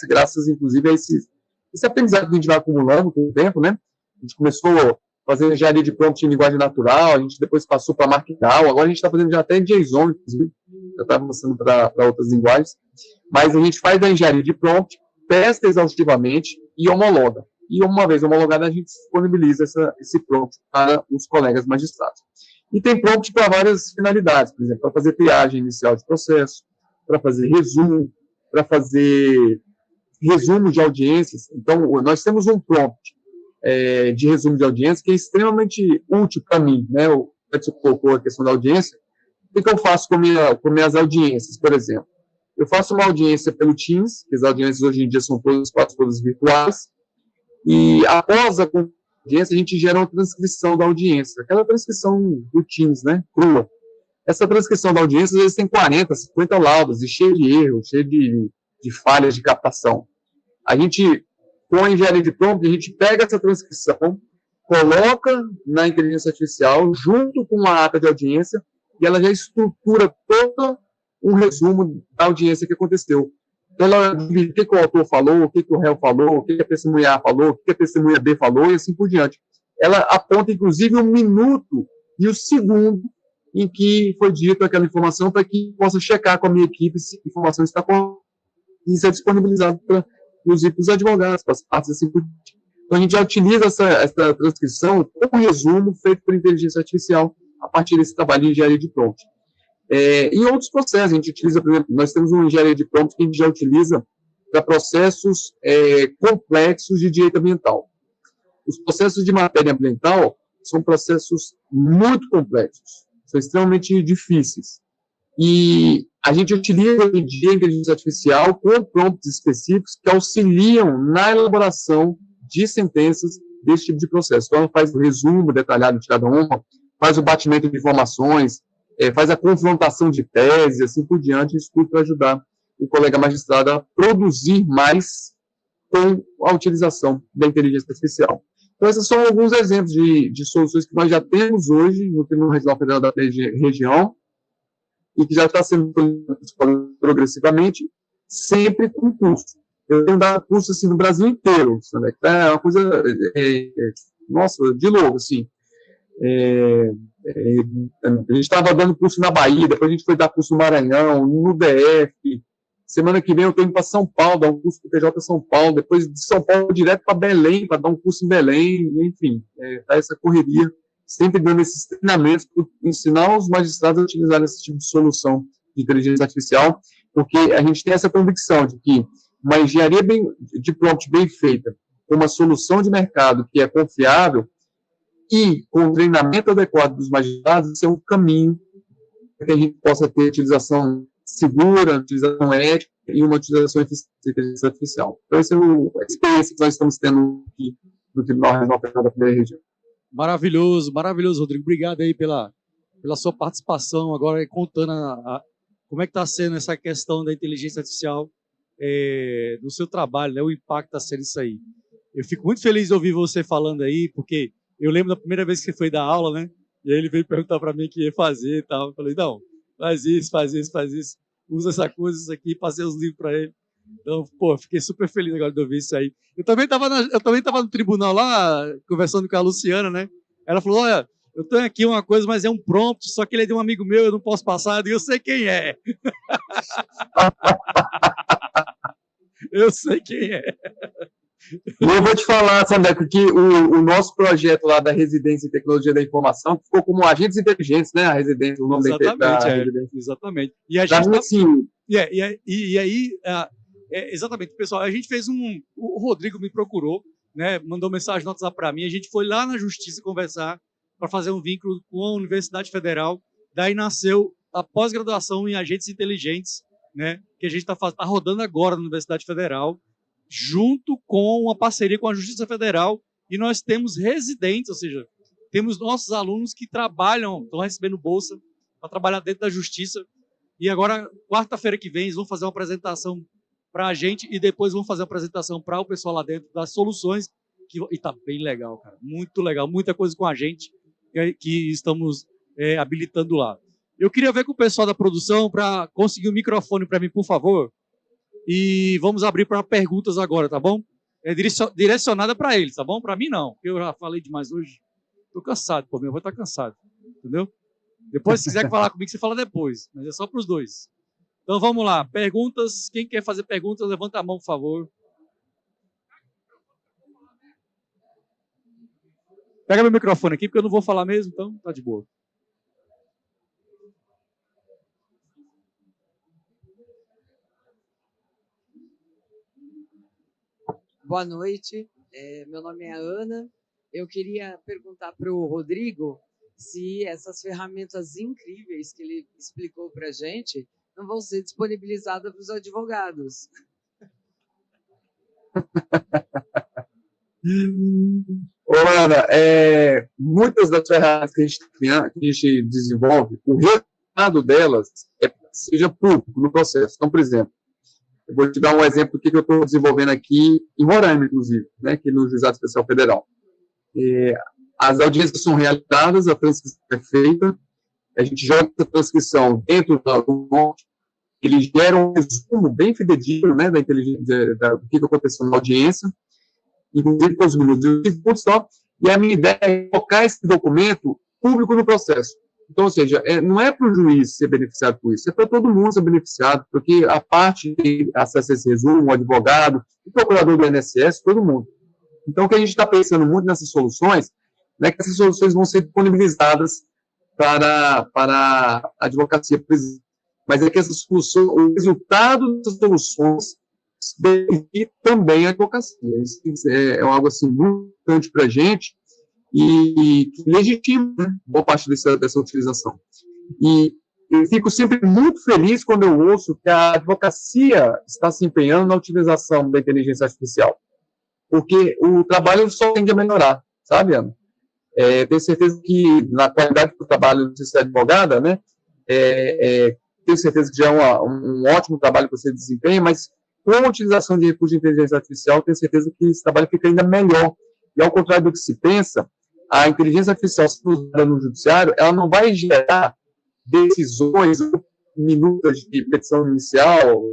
graças, inclusive, a esse aprendizado que a gente vai acumulando com o tempo, né? A gente começou fazendo engenharia de prompt em linguagem natural, a gente depois passou para Markdown, agora a gente está fazendo já até JSON, inclusive, já está avançando para outras linguagens, mas a gente faz a engenharia de prompt, testa exaustivamente e homologa. E uma vez homologada, a gente disponibiliza esse prompt para os colegas magistrados. E tem prompt para várias finalidades, por exemplo, para fazer triagem inicial de processo, para fazer resumo, para fazer resumo de audiências. Então, nós temos um prompt de resumo de audiência que é extremamente útil para mim, né? O Edson colocou a questão da audiência. O que eu faço com minhas audiências, por exemplo? Eu faço uma audiência pelo Teams, que as audiências hoje em dia são quase todas virtuais, e após a audiência, a gente gera uma transcrição da audiência, aquela transcrição do Teams, né? Crua. Essa transcrição da audiência, às vezes, tem 40, 50 laudas, e cheio de erros, cheio de falhas de captação. A gente, com a engenharia de prompt, a gente pega essa transcrição, coloca na inteligência artificial, junto com a ata de audiência, e ela já estrutura todo um resumo da audiência que aconteceu. Então, ela diz o que o autor falou, o que o réu falou, o que a testemunha A falou, o que a testemunha B falou, e assim por diante. Ela aponta, inclusive, o minuto e o segundo em que foi dito aquela informação, para que possa checar com a minha equipe se a informação está correta. Isso é disponibilizado para os advogados, para as partes assim por diante. Então, a gente já utiliza essa transcrição como resumo feito por inteligência artificial a partir desse trabalho de engenharia de prompt. Em outros processos, a gente utiliza, por exemplo, nós temos uma engenharia de prompt que a gente já utiliza para processos complexos de direito ambiental. Os processos de matéria ambiental são processos muito complexos, são extremamente difíceis. E a gente utiliza hoje em dia a inteligência artificial com prompts específicos que auxiliam na elaboração de sentenças desse tipo de processo. Então, ela faz o resumo detalhado de cada uma, faz o batimento de informações, faz a confrontação de teses, assim por diante, isso tudo para ajudar o colega magistrado a produzir mais com a utilização da inteligência artificial. Então, esses são alguns exemplos de soluções que nós já temos hoje no Tribunal Regional Federal da região e que já está sendo progressivamente, sempre com custo. Eu tenho dado curso assim, no Brasil inteiro, sabe? É uma coisa, nossa, de louco, assim. A gente estava dando curso na Bahia, depois a gente foi dar curso no Maranhão, no DF. Semana que vem eu estou indo para São Paulo, dar um curso para o TJ São Paulo, depois de São Paulo direto para Belém, para dar um curso em Belém, enfim, tá essa correria, sempre dando esses treinamentos para ensinar os magistrados a utilizar esse tipo de solução de inteligência artificial, porque a gente tem essa convicção de que uma engenharia de prompt bem feita, com uma solução de mercado que é confiável, e com o treinamento adequado dos magistrados, esse é um caminho para que a gente possa ter utilização segura, utilização ética e uma utilização eficiente da inteligência artificial. Então, essa é a experiência que nós estamos tendo aqui no Tribunal Regional Federal da Primeira Região. Maravilhoso, maravilhoso, Rodrigo. Obrigado aí pela sua participação, agora contando como é que está sendo essa questão da inteligência artificial no seu trabalho, né, o impacto está sendo isso aí. Eu fico muito feliz de ouvir você falando aí, porque eu lembro da primeira vez que você foi dar aula, né, e aí ele veio perguntar para mim o que ia fazer e tal. Eu falei, não, faz isso, usa essa coisa, isso aqui, passei os livros para ele. Então, pô, fiquei super feliz agora de ouvir isso aí. Eu também estava no tribunal lá, conversando com a Luciana, né, ela falou, olha, eu tenho aqui uma coisa, mas é um prompt, só que ele é de um amigo meu, eu não posso passar, e eu sei quem é. Eu sei quem é. E eu vou te falar, Sandeco, que o nosso projeto lá da Residência em Tecnologia da Informação ficou como Agentes Inteligentes, né? A residência, o nome da residência. Exatamente. E a gente assim, e aí, exatamente, pessoal, a gente fez o Rodrigo me procurou, né? Mandou mensagem no WhatsApp para mim, a gente foi lá na Justiça conversar para fazer um vínculo com a Universidade Federal. Daí nasceu a pós-graduação em Agentes Inteligentes, né? Que a gente está rodando agora na Universidade Federal, junto com uma parceria com a Justiça Federal, e nós temos residentes, ou seja, temos nossos alunos que trabalham, estão recebendo bolsa para trabalhar dentro da Justiça, e agora, quarta-feira que vem, eles vão fazer uma apresentação para a gente, e depois vão fazer uma apresentação para o pessoal lá dentro, das soluções, e está bem legal, cara, muito legal, muita coisa com a gente, que estamos habilitando lá. Eu queria ver com o pessoal da produção para conseguir o microfone para mim, por favor. E vamos abrir para perguntas agora, tá bom? É direcionada para eles, tá bom? Para mim não, porque eu já falei demais hoje. Estou cansado, pô, meu avô está cansado, entendeu? Depois, se quiser falar comigo, você fala depois, mas é só para os dois. Então vamos lá, perguntas. Quem quer fazer perguntas, levanta a mão, por favor. Pega meu microfone aqui, porque eu não vou falar mesmo, então tá de boa. Boa noite, meu nome é Ana. Eu queria perguntar para o Rodrigo se essas ferramentas incríveis que ele explicou para a gente não vão ser disponibilizadas para os advogados. Ô, Ana, muitas das ferramentas que a gente desenvolve, o resultado delas seja público no processo. Então, por exemplo, eu vou te dar um exemplo do que eu estou desenvolvendo aqui em Roraima, inclusive, né, aqui no Juizado Especial Federal. As audiências são realizadas, a transcrição é feita, a gente joga essa transcrição dentro do monte, ele gera um resumo bem fidedigno, né, da inteligência, do que aconteceu na audiência, inclusive com os minutos e segundos só, e a minha ideia é colocar esse documento público no processo. Então, ou seja, não é para o juiz ser beneficiado com isso, é para todo mundo ser beneficiado, porque a parte que acessa esse resumo, o advogado, o procurador do INSS, todo mundo. Então, o que a gente está pensando muito nessas soluções, é que essas soluções vão ser disponibilizadas para a advocacia, mas é que essas soluções, o resultado dessas soluções beneficia também a advocacia. Isso é algo assim muito importante para a gente e que legitima, né, boa parte dessa utilização. E eu fico sempre muito feliz quando eu ouço que a advocacia está se empenhando na utilização da inteligência artificial, porque o trabalho só tende a melhorar, sabe, Ana? Tenho certeza que na qualidade do trabalho de ser advogada, né, tenho certeza que já é um ótimo trabalho que você desempenha, mas com a utilização de recursos de inteligência artificial, tenho certeza que esse trabalho fica ainda melhor. E ao contrário do que se pensa, a inteligência artificial usada no judiciário, ela não vai gerar decisões, minutas de petição inicial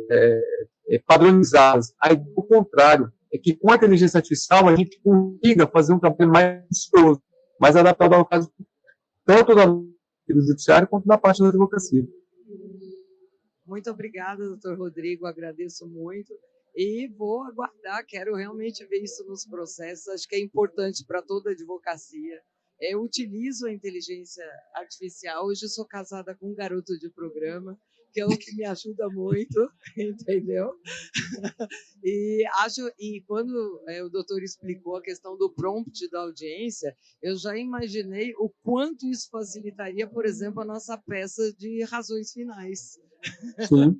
padronizadas. Aí, o contrário, é que com a inteligência artificial a gente consiga fazer um trabalho mais custoso, mais adaptado ao caso, tanto do judiciário quanto da parte da advocacia. Muito obrigada, doutor Rodrigo, agradeço muito. E vou aguardar, quero realmente ver isso nos processos, acho que é importante para toda a advocacia. Eu utilizo a inteligência artificial, hoje eu sou casada com um garoto de programa, que é o que me ajuda muito, entendeu? E quando o doutor explicou a questão do prompt da audiência, eu já imaginei o quanto isso facilitaria, por exemplo, a nossa peça de razões finais. Sim.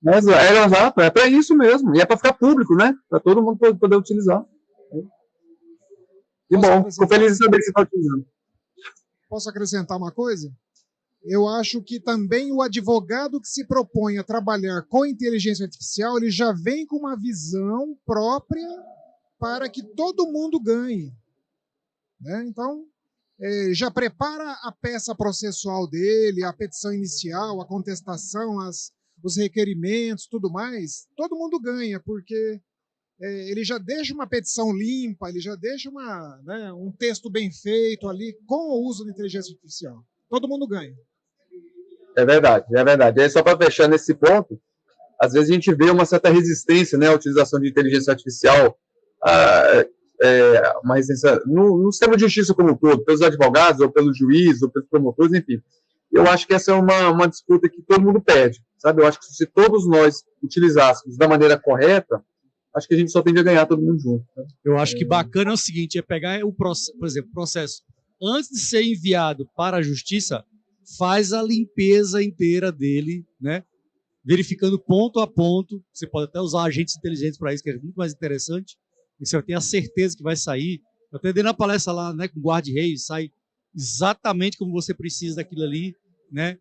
Exato, é para isso mesmo, e é para ficar público, né? Para todo mundo poder utilizar. Que bom, fico feliz de saber que você está utilizando. Posso acrescentar uma coisa? Eu acho que também o advogado que se propõe a trabalhar com inteligência artificial, ele já vem com uma visão própria para que todo mundo ganhe, né? Então, já prepara a peça processual dele, a petição inicial, a contestação, os requerimentos, tudo mais, todo mundo ganha, porque ele já deixa uma petição limpa, ele já deixa um texto bem feito ali, com o uso da inteligência artificial. Todo mundo ganha. É verdade, é verdade. E aí, só para fechar nesse ponto, às vezes a gente vê uma certa resistência, né, à utilização de inteligência artificial, uma resistência no sistema de justiça como um todo, pelos advogados, ou pelos juízes, ou pelos promotores, enfim. Eu acho que essa é uma disputa que todo mundo perde, sabe? Eu acho que se todos nós utilizássemos da maneira correta, acho que a gente só tende a ganhar todo mundo junto. Né? Eu acho que bacana é o seguinte, pegar o processo, por exemplo, o processo, antes de ser enviado para a justiça, faz a limpeza inteira dele, né? Verificando ponto a ponto. Você pode até usar agentes inteligentes para isso, que é muito mais interessante. E você vai ter a certeza que vai sair. Eu até dei na palestra lá, né, com o guarda-reis, sai exatamente como você precisa daquilo ali, né?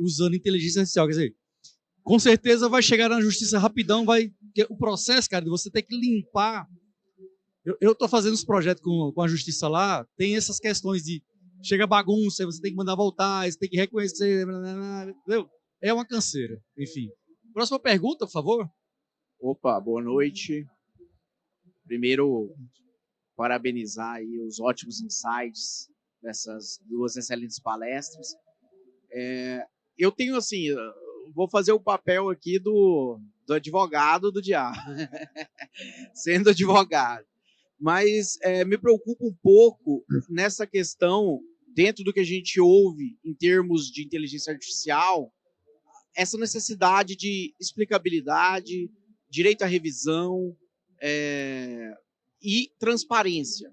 Usando inteligência artificial. Quer dizer, com certeza vai chegar na justiça rapidão, o processo, cara, de você ter que limpar. Eu estou fazendo os projetos com a justiça lá, tem essas questões de chega bagunça, você tem que mandar voltar, você tem que reconhecer, entendeu? É uma canseira, enfim. Próxima pergunta, por favor. Opa, boa noite. Primeiro, parabenizar aí os ótimos insights dessas duas excelentes palestras. Eu tenho, assim, vou fazer o papel aqui do advogado do diabo, sendo advogado. Mas me preocupa um pouco nessa questão, dentro do que a gente ouve em termos de inteligência artificial, essa necessidade de explicabilidade, direito à revisão e transparência.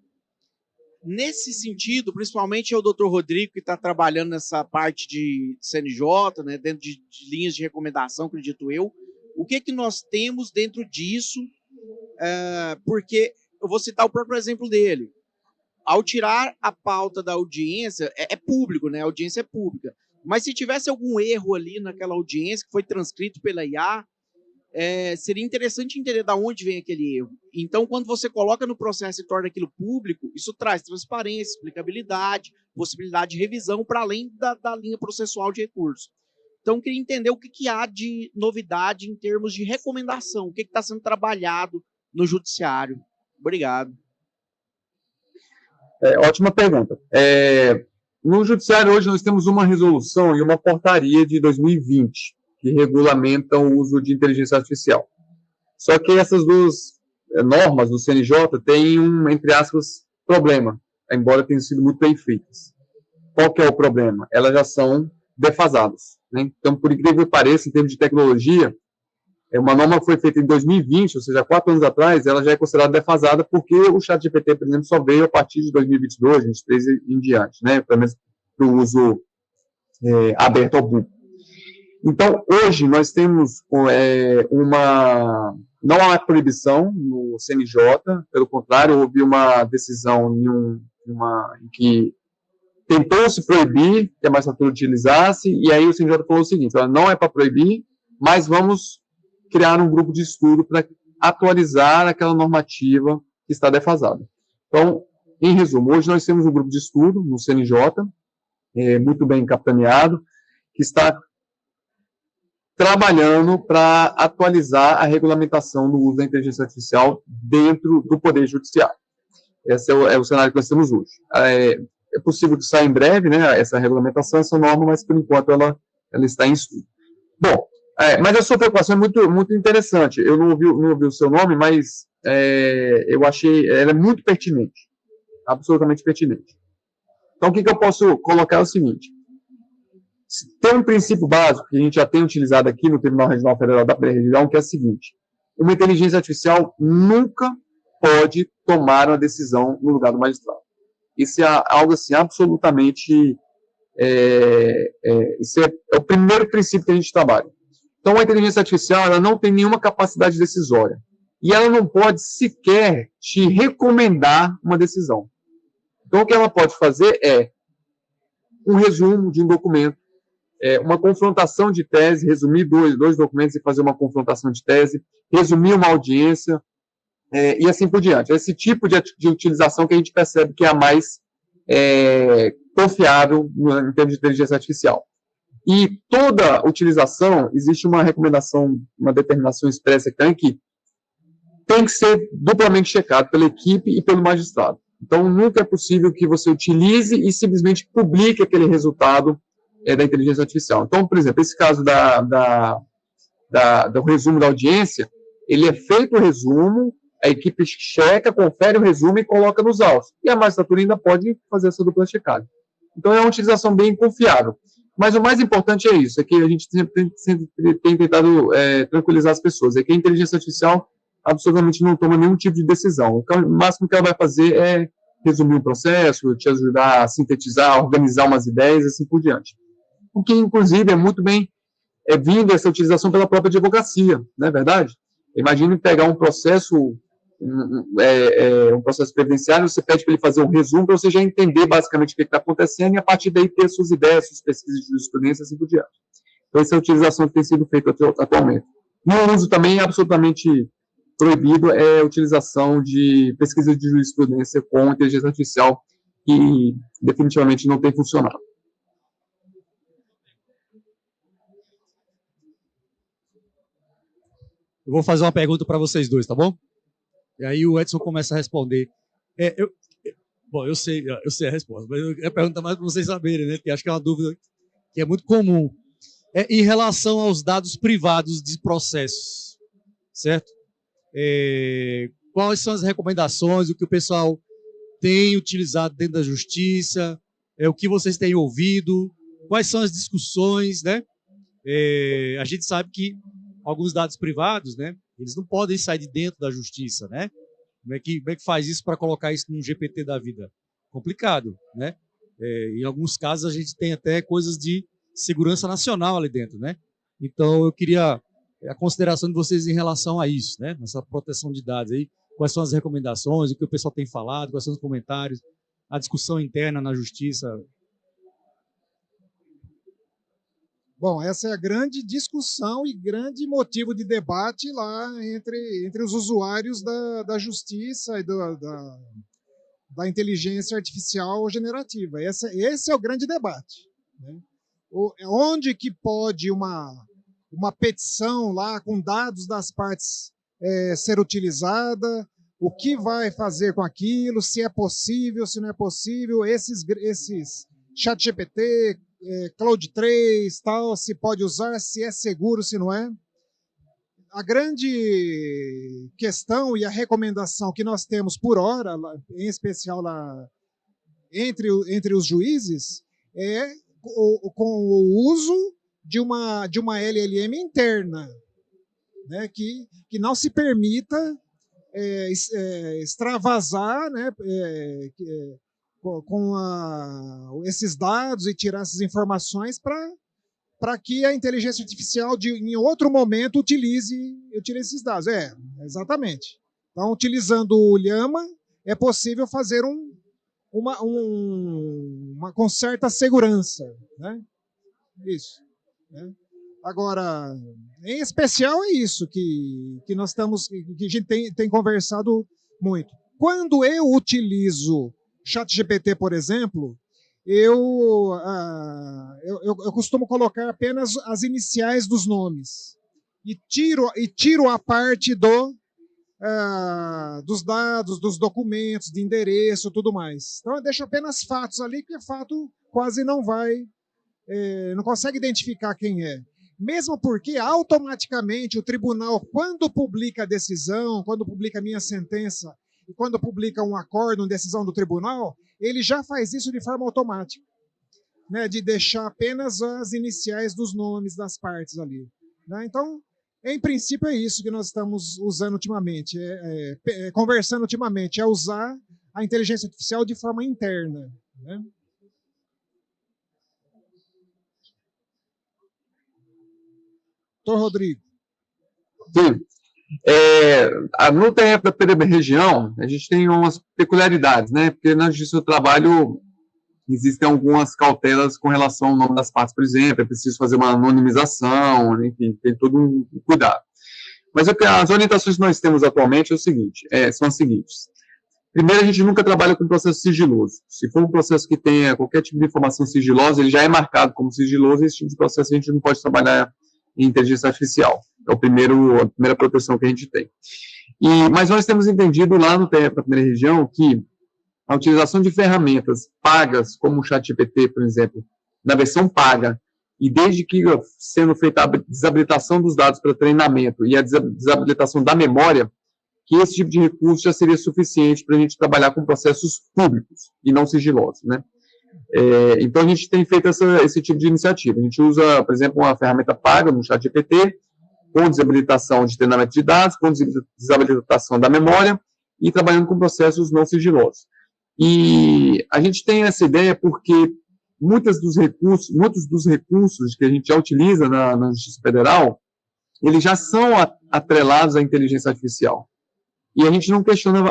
Nesse sentido, principalmente é o Dr. Rodrigo, que está trabalhando nessa parte de CNJ, né, dentro de linhas de recomendação, acredito eu. O que nós temos dentro disso? Porque eu vou citar o próprio exemplo dele. Ao tirar a pauta da audiência, é público, né? A audiência é pública. Mas se tivesse algum erro ali naquela audiência que foi transcrito pela IA, seria interessante entender de onde vem aquele erro. Então, quando você coloca no processo e torna aquilo público, isso traz transparência, explicabilidade, possibilidade de revisão para além da linha processual de recurso. Então, eu queria entender o que há de novidade em termos de recomendação, o que está sendo trabalhado no judiciário. Obrigado. Ótima pergunta. No judiciário hoje nós temos uma resolução e uma portaria de 2020 que regulamentam o uso de inteligência artificial. Só que essas duas normas do CNJ têm entre aspas, problema, embora tenham sido muito bem feitas. qual que é o problema? Elas já são defasadas, né? Então, por incrível que pareça, em termos de tecnologia, uma norma foi feita em 2020, ou seja, 4 anos atrás, ela já é considerada defasada porque o ChatGPT, por exemplo, só veio a partir de 2022, 2023 e em diante, né? Pelo menos para o uso aberto ao público. Então, hoje, nós temos não há proibição no CNJ, pelo contrário, houve uma decisão em que tentou-se proibir que a magistratura utilizasse, e aí o CNJ falou o seguinte: não é para proibir, mas vamos criar um grupo de estudo para atualizar aquela normativa que está defasada. Então, em resumo, hoje nós temos um grupo de estudo no CNJ, muito bem capitaneado, que está trabalhando para atualizar a regulamentação do uso da inteligência artificial dentro do Poder Judiciário. Esse é o cenário que nós temos hoje. É possível que saia em breve, né, essa regulamentação, essa norma, mas por enquanto ela está em estudo. Bom, mas a sua preocupação é muito, muito interessante. Eu não ouvi o seu nome, mas eu achei ela é muito pertinente, absolutamente pertinente. Então, o que eu posso colocar é o seguinte: tem um princípio básico que a gente já tem utilizado aqui no Tribunal Regional Federal da Região, que é o seguinte: uma inteligência artificial nunca pode tomar uma decisão no lugar do magistrado. Isso é algo assim absolutamente isso é o primeiro princípio que a gente trabalha. Então, a inteligência artificial ela não tem nenhuma capacidade decisória e ela não pode sequer te recomendar uma decisão. Então, o que ela pode fazer é um resumo de um documento, uma confrontação de tese, resumir dois documentos e fazer uma confrontação de tese, resumir uma audiência, e assim por diante. Esse tipo de utilização que a gente percebe que é a mais confiável em termos de inteligência artificial. E toda utilização, existe uma recomendação, uma determinação expressa que tem que ser duplamente checado pela equipe e pelo magistrado. Então, nunca é possível que você utilize e simplesmente publique aquele resultado da inteligência artificial. Então, por exemplo, esse caso do resumo da audiência, ele é feito o resumo, a equipe checa, confere o resumo e coloca nos autos. E a magistratura ainda pode fazer essa dupla checagem. Então, é uma utilização bem confiável. Mas o mais importante é isso, é que a gente sempre tem tentado tranquilizar as pessoas, é que a inteligência artificial absolutamente não toma nenhum tipo de decisão. O máximo que ela vai fazer é resumir o processo, te ajudar a sintetizar, a organizar umas ideias e assim por diante. O que, inclusive, é muito bem vindo essa utilização pela própria advocacia, não é verdade? Imagine pegar um processo previdenciário, você pede para ele fazer um resumo para você já entender basicamente o que está acontecendo e a partir daí ter suas ideias, suas pesquisas de jurisprudência e assim por diante. Então, essa é a utilização que tem sido feita atualmente. E o uso também absolutamente proibido é a utilização de pesquisa de jurisprudência com inteligência artificial, que definitivamente não tem funcionado. Eu vou fazer uma pergunta para vocês dois, tá bom? E aí o Edson começa a responder. Eu sei a resposta, mas eu quero perguntar mais para vocês saberem, né? Porque acho que é uma dúvida que é muito comum. Em relação aos dados privados de processos, certo? Quais são as recomendações, o que o pessoal tem utilizado dentro da justiça, o que vocês têm ouvido, quais são as discussões, né? A gente sabe que alguns dados privados, né, eles não podem sair de dentro da justiça, né? Como é que faz isso para colocar isso num GPT da vida? Complicado, né? Em alguns casos a gente tem até coisas de segurança nacional ali dentro, né? Então eu queria a consideração de vocês em relação a isso, né? Nessa proteção de dados aí, quais são as recomendações, o que o pessoal tem falado, quais são os comentários, a discussão interna na justiça. Bom, essa é a grande discussão e grande motivo de debate lá entre os usuários da justiça e da inteligência artificial generativa. Esse é o grande debate, né? Onde que pode uma petição lá com dados das partes ser utilizada, o que vai fazer com aquilo, se é possível, se não é possível, esses ChatGPT, Cloud 3, tal, se pode usar, se é seguro, se não é. A grande questão e a recomendação que nós temos por hora, em especial lá entre os juízes, é com o uso de uma LLM interna, né, que não se permita extravasar, né, com esses dados e tirar essas informações para que a inteligência artificial, em outro momento, utilize esses dados. Exatamente. Então, utilizando o Llama, é possível fazer uma com certa segurança, né? Isso. Né? Agora, em especial é isso que nós estamos, que a gente tem conversado muito. Quando eu utilizo ChatGPT, por exemplo, eu costumo colocar apenas as iniciais dos nomes e tiro a parte dos dados, dos documentos, de endereço, tudo mais. Então eu deixo apenas fatos ali, porque fato quase não consegue identificar quem é. Mesmo porque automaticamente o tribunal, quando publica a decisão, quando publica a minha sentença e quando publica um acórdão, decisão do tribunal, ele já faz isso de forma automática, né, de deixar apenas as iniciais dos nomes das partes ali. Né? Então, em princípio, é isso que nós estamos usando ultimamente, conversando ultimamente, é usar a inteligência artificial de forma interna. Né? Doutor Rodrigo. Sim. No TRF da primeira região, a gente tem umas peculiaridades, né? Porque na justiça do trabalho existem algumas cautelas com relação ao nome das partes, por exemplo, é preciso fazer uma anonimização, enfim, tem todo um cuidado. Mas as orientações que nós temos atualmente são as seguintes. Primeiro, a gente nunca trabalha com processo sigiloso. Se for um processo que tenha qualquer tipo de informação sigilosa, ele já é marcado como sigiloso, e esse tipo de processo a gente não pode trabalhar em inteligência artificial. É a primeira proteção que a gente tem. Mas nós temos entendido lá no TRF da primeira região que a utilização de ferramentas pagas, como o ChatGPT, por exemplo, na versão paga, e desde que sendo feita a desabilitação dos dados para treinamento e a desabilitação da memória, que esse tipo de recurso já seria suficiente para a gente trabalhar com processos públicos e não sigilosos, né? Então, a gente tem feito esse tipo de iniciativa. A gente usa, por exemplo, uma ferramenta paga no ChatGPT, com desabilitação de treinamento de dados, com desabilitação da memória e trabalhando com processos não sigilosos. E a gente tem essa ideia porque muitos dos recursos que a gente já utiliza na Justiça Federal, eles já são atrelados à inteligência artificial. E a gente não questiona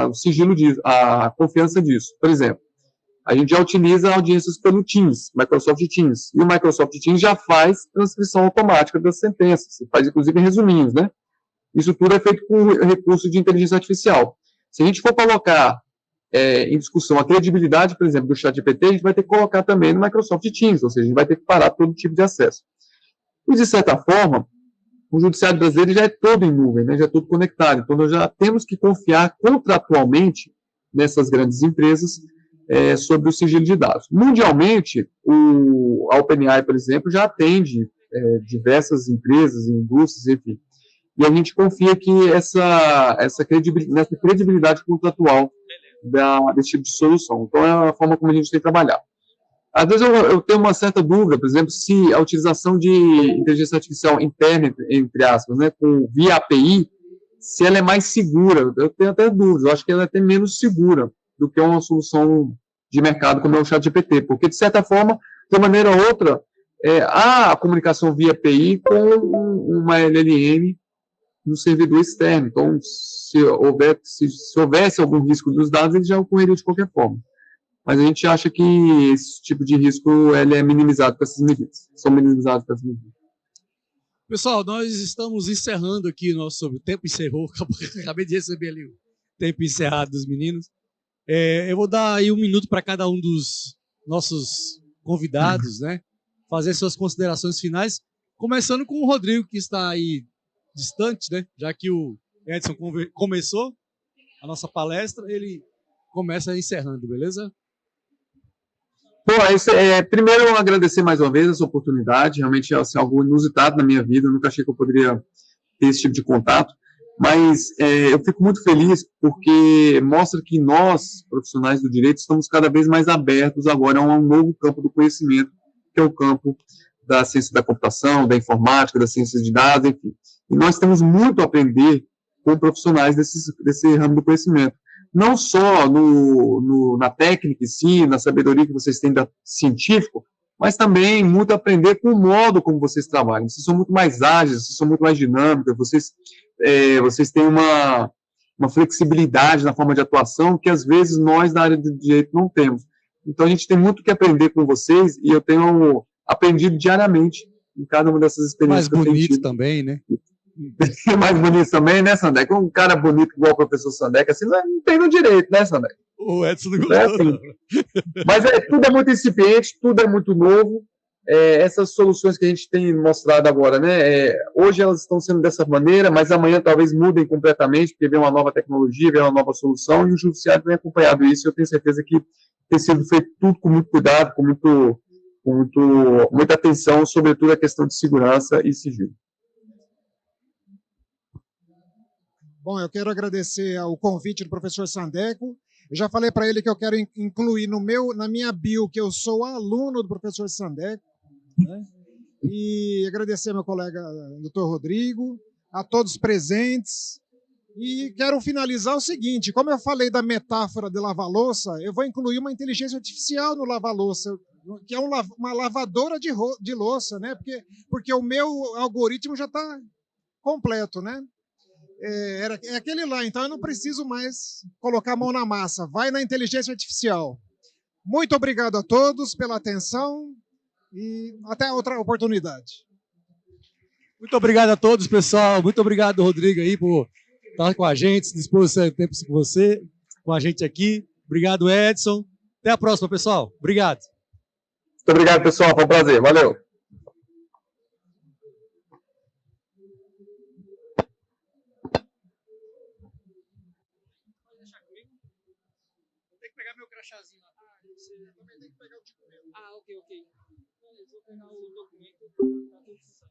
o sigilo disso, a confiança disso. Por exemplo, a gente já utiliza audiências pelo Teams, Microsoft Teams, e o Microsoft Teams já faz transcrição automática das sentenças, faz inclusive resuminhos, né? Isso tudo é feito com recurso de inteligência artificial. Se a gente for colocar em discussão a credibilidade, por exemplo, do ChatGPT, a gente vai ter que colocar também no Microsoft Teams, ou seja, a gente vai ter que parar todo tipo de acesso. E, de certa forma, o judiciário brasileiro já é todo em nuvem, né? Já é tudo conectado. Então, nós já temos que confiar contratualmente nessas grandes empresas sobre o sigilo de dados. Mundialmente, a OpenAI, por exemplo, já atende diversas empresas e indústrias, enfim. E a gente confia que nessa credibilidade contratual desse tipo de solução. Então, é a forma como a gente tem trabalhado. Às vezes eu tenho uma certa dúvida, por exemplo, se a utilização de inteligência artificial interna, entre aspas, né, via API, se ela é mais segura. Eu tenho até dúvidas, eu acho que ela é até menos segura do que uma solução de mercado como é o ChatGPT, porque, de certa forma, de uma maneira ou outra, há a comunicação via API com uma LLM no servidor externo. Então, se houvesse algum risco dos dados, ele já ocorreria de qualquer forma. Mas a gente acha que esse tipo de risco ele é minimizado com essas medidas. São minimizados com essas medidas. Pessoal, nós estamos encerrando aqui o tempo encerrou, acabei de receber ali o tempo encerrado dos meninos. Eu vou dar aí 1 minuto para cada um dos nossos convidados, né? Fazer suas considerações finais, começando com o Rodrigo, que está aí distante, né? Já que o Edson começou a nossa palestra, ele começa encerrando, beleza? Bom, primeiro agradecer mais uma vez essa oportunidade, realmente é algo inusitado na minha vida, eu nunca achei que eu poderia ter esse tipo de contato, Mas eu fico muito feliz porque mostra que nós, profissionais do direito, estamos cada vez mais abertos agora a um novo campo do conhecimento, que é o campo da ciência da computação, da informática, das ciências de dados, enfim. E nós temos muito a aprender com profissionais desse ramo do conhecimento. Não só na técnica em si, na sabedoria que vocês têm científico, mas também muito a aprender com o modo como vocês trabalham. Vocês são muito mais ágeis, vocês são muito mais dinâmicos, vocês têm uma flexibilidade na forma de atuação que, às vezes, nós, na área do direito, não temos. Então, a gente tem muito que aprender com vocês e eu tenho aprendido diariamente em cada uma dessas experiências Mais bonito também, né? Mais bonito também, né, Sandeca? Um cara bonito igual o professor Sandeca, assim, não tem no direito, né, Sandeca? O Edson não gostou, não. Mas tudo é muito incipiente, tudo é muito novo. Essas soluções que a gente tem mostrado agora, né? Hoje elas estão sendo dessa maneira, mas amanhã talvez mudem completamente, porque vem uma nova tecnologia, vem uma nova solução, e o judiciário tem acompanhado isso. Eu tenho certeza que tem sido feito tudo com muito cuidado, com muita atenção, sobretudo a questão de segurança e sigilo. Bom, eu quero agradecer ao convite do professor Sandeco. Eu já falei para ele que eu quero incluir na minha bio que eu sou aluno do professor Sandeco, né? E agradecer ao meu colega Dr. Rodrigo, a todos presentes. E quero finalizar o seguinte: como eu falei da metáfora de lava-louça, eu vou incluir uma inteligência artificial no lava-louça, que é uma lavadora de louça, né? Porque o meu algoritmo já está completo, né? É aquele lá, então eu não preciso mais colocar a mão na massa. Vai na inteligência artificial. Muito obrigado a todos pela atenção e até outra oportunidade. Muito obrigado a todos, pessoal. Muito obrigado, Rodrigo, aí, por estar com a gente, se dispor esse tempo com a gente aqui. Obrigado, Edson. Até a próxima, pessoal. Obrigado. Muito obrigado, pessoal. Foi um prazer. Valeu. Tem que pegar meu crachazinho lá. Você também tem que pegar o tipo meu. Ah, ok. Eu vou pegar o documento para todos os sites.